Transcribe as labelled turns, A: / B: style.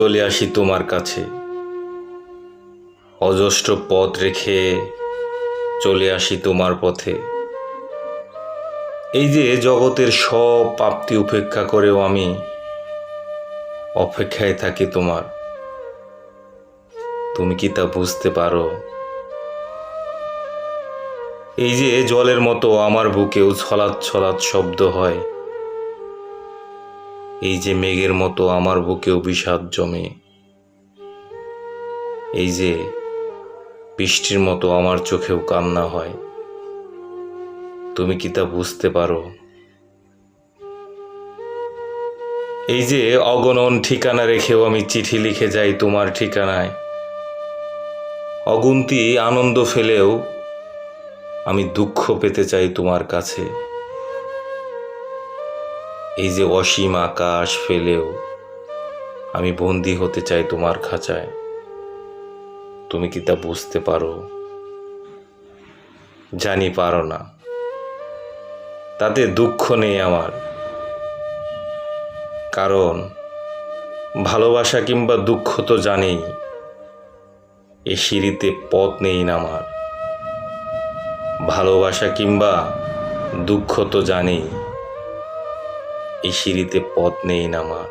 A: চলে আসি তোমার কাছে, অজস্র পথ রেখে চলে আসি তোমার পথে। এই যে জগতের সব প্রাপ্তি উপেক্ষা করেও আমি অপেক্ষায় থাকি তোমার। তুমি কি তা বুঝতে পারো? এই যে জলের মতো আমার বুকেও ছলাৎ ছলাৎ শব্দ হয়, এই যে মেঘের মতো আমার বুকেও বিষাদ জমে, এই যে বৃষ্টির মতো আমার চোখেও কান্না হয়। তুমি কি তা বুঝতে পারো? এই যে অগণন ঠিকানা রেখেও আমি চিঠি লিখে যাই তোমার ঠিকানায়, অগুন্তি আনন্দ ফেলেও আমি দুঃখ পেতে চাই তোমার কাছে। এই যে অসীম আকাশ ফেলেও আমি বন্দী হতে চাই তোমার খাঁচায়। তুমি কি তা বুঝতে পারো? জানি পারো না, তাতে দুঃখ নেই আমার, কারণ ভালোবাসা কিংবা দুঃখ তো জানি এ সিঁড়িতে পথ নেই নামার। ভালোবাসা কিংবা দুঃখ তো জানি এই সিঁড়িতে পথ নেই নামার।